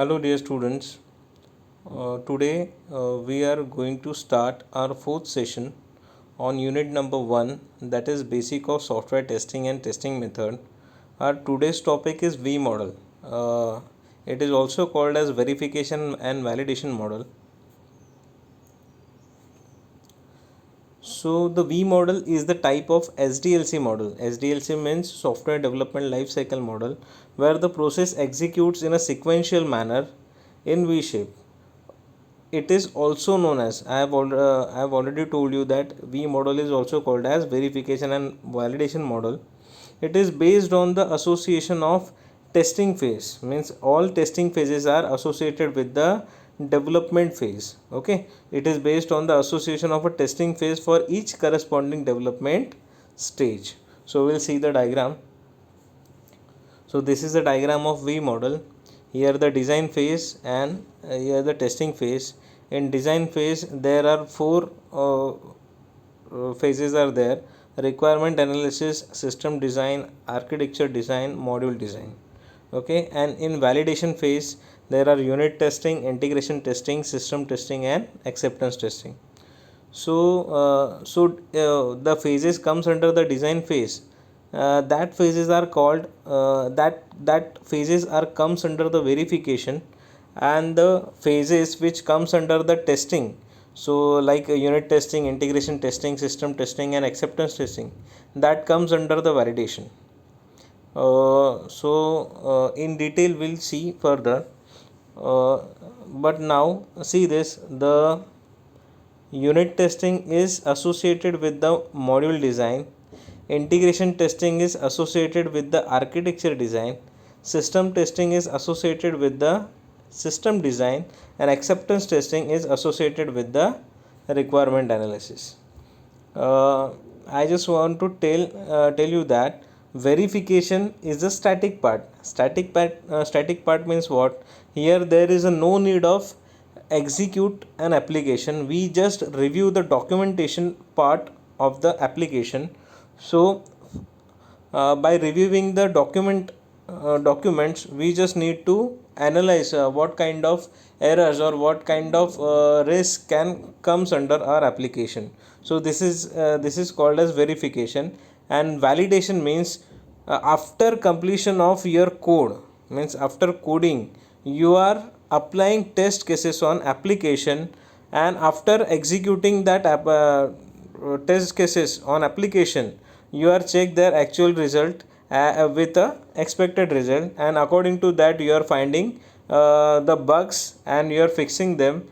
Hello, dear students. Today we are going to start our fourth session on unit number 1, that is basic of software testing and testing method. Our today's topic is V model. It is also called as verification and validation model. So the V model is the type of SDLC model. SDLC means software development lifecycle model, where the process executes in a sequential manner in V shape. It is also known as, I have already told you that V model is also called as verification and validation model. It is based on the association of testing phase, means all testing phases are associated with the development phase. Okay, it is based on the association of a testing phase for each corresponding development stage. So we'll see the diagram. So this is the diagram of V model. Here the design phase and here the testing phase. In design phase there are four phases are there: requirement analysis, system design, architecture design, module design. Okay, and in validation phase there are unit testing, integration testing, system testing and acceptance testing. The phases comes under the design phase. That phases are called that phases are comes under the verification, and the phases which comes under the testing, so like unit testing, integration testing, system testing and acceptance testing, that comes under the validation. In detail we'll see further, but now see this: the unit testing is associated with the module design, integration testing is associated with the architecture design, system testing is associated with the system design, and acceptance testing is associated with the requirement analysis. I just want to tell you that verification is the static part. Static part means what? Here there is a no need of execute an application. We just review the documentation part of the application. So by reviewing the documents, we just need to analyze what kind of errors or what kind of risk can comes under our application. So this is called as verification. And validation means after completion of your code, means after coding you are applying test cases on application, and after executing that test cases on application, you are check their actual result with a expected result, and according to that you are finding the bugs and you are fixing them.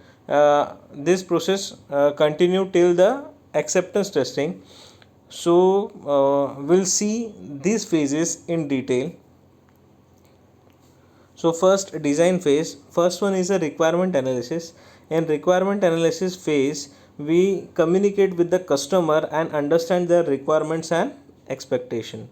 This process continue till the acceptance testing. So we'll see these phases in detail. So first, design phase. First one is a requirement analysis. In requirement analysis phase, we communicate with the customer and understand their requirements and expectation.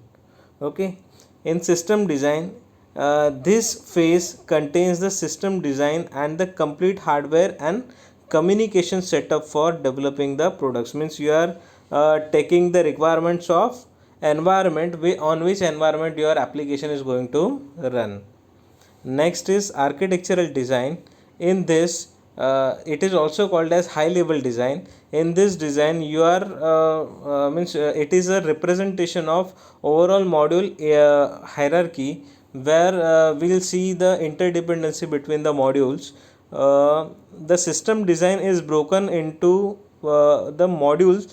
Okay. In system design, this phase contains the system design and the complete hardware and communication setup for developing the products. Means you are taking the requirements of environment on which environment your application is going to run. Next is architectural design. In this, it is also called as high level design. In this design you are it is a representation of overall module hierarchy, where we will see the interdependency between the modules. The system design is broken into the modules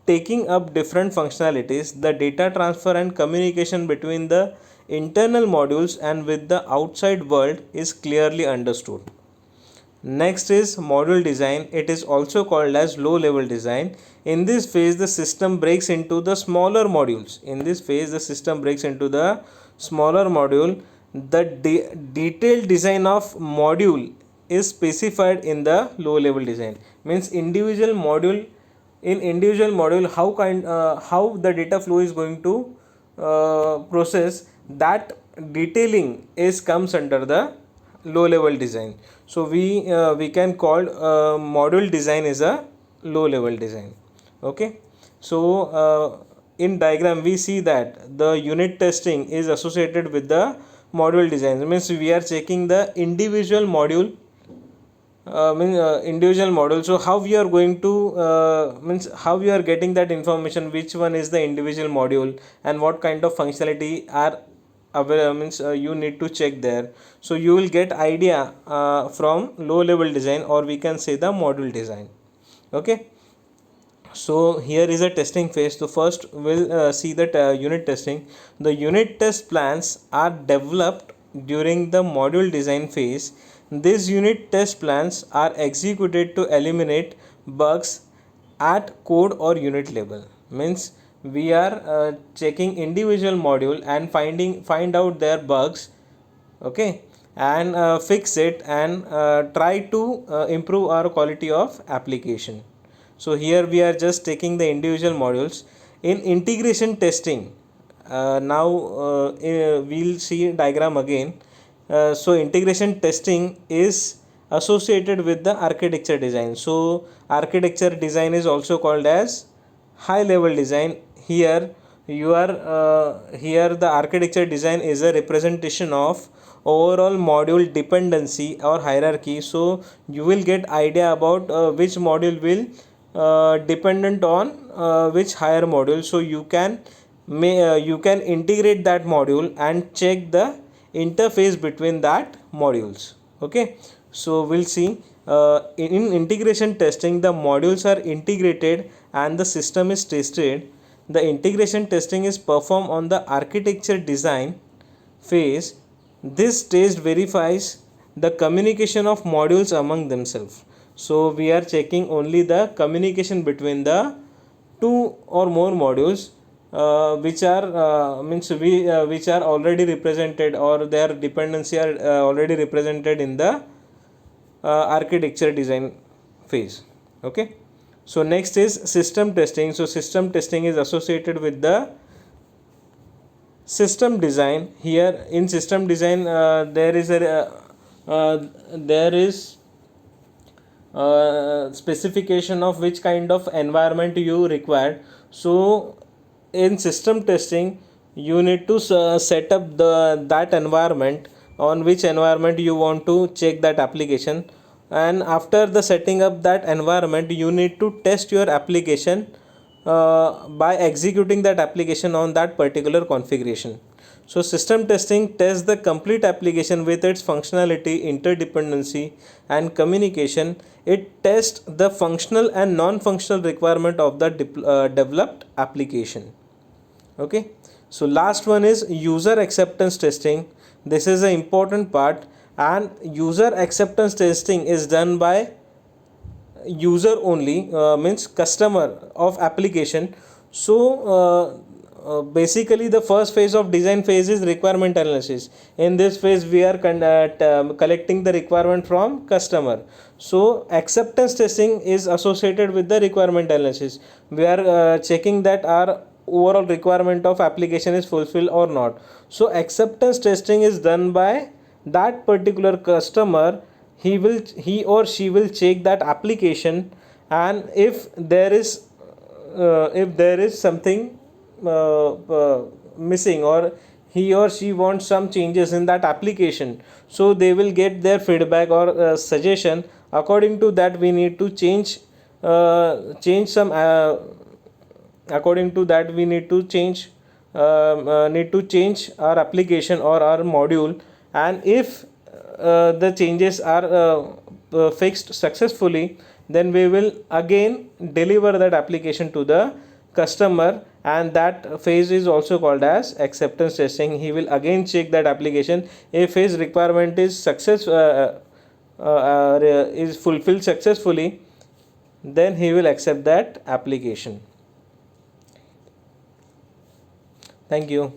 taking up different functionalities. The data transfer and communication between the internal modules and with the outside world is clearly understood. Next is module design. It is also called as low level design. In this phase the system breaks into the smaller modules. The detailed design of module is specified in the low level design. Means individual module how the data flow is going to process, that detailing is comes under the low level design. So we can call module design is a low level design. Okay, so in diagram we see that the unit testing is associated with the module design means we are checking the individual module, individual model. So how we are going to means how we are getting that information, which one is the individual module and what kind of functionality are available, means you need to check there. So you will get idea from low level design, or we can say the module design. Okay, so here is a testing phase. So first we'll see that unit testing. The unit test plans are developed during the module design phase. These unit test plans are executed to eliminate bugs at code or unit level. Means we are checking individual module and find out their bugs, okay, and fix it, and try to improve our quality of application. So here we are just taking the individual modules. In integration testing, now we'll see diagram again. So integration testing is associated with the architecture design. So architecture design is also called as high level design. Here you are here the architecture design is a representation of overall module dependency or hierarchy. So you will get idea about which module will dependent on which higher module. So you can integrate that module and check the interface between that modules. Okay, so we'll see in integration testing the modules are integrated and the system is tested. The integration testing is performed on the architecture design phase. This test verifies the communication of modules among themselves. So we are checking only the communication between the two or more modules which are which are already represented, or their dependency are already represented in the architecture design phase. Okay, so next is system testing. So system testing is associated with the system design. Here in system design there is specification of which kind of environment you require. So in system testing you need to set up that environment, on which environment you want to check that application, and after the setting up that environment you need to test your application by executing that application on that particular configuration. So system testing tests the complete application with its functionality, interdependency and communication. It tests the functional and non-functional requirement of the developed application. Okay, so last one is user acceptance testing. This is an important part, and user acceptance testing is done by user only, means customer of application. So basically the first phase of design phase is requirement analysis. In this phase we are collecting the requirement from customer. So acceptance testing is associated with the requirement analysis. We are checking that our overall requirement of application is fulfilled or not. So acceptance testing is done by that particular customer. He or she will check that application, and if there is something missing, or he or she wants some changes in that application, so they will get their feedback or suggestion. According to that we need to change some according to that we need to change our application or our module. And if the changes are fixed successfully, then we will again deliver that application to the customer, and that phase is also called as acceptance testing. He will again check that application. If his requirement is is fulfilled successfully, then he will accept that application. Thank you.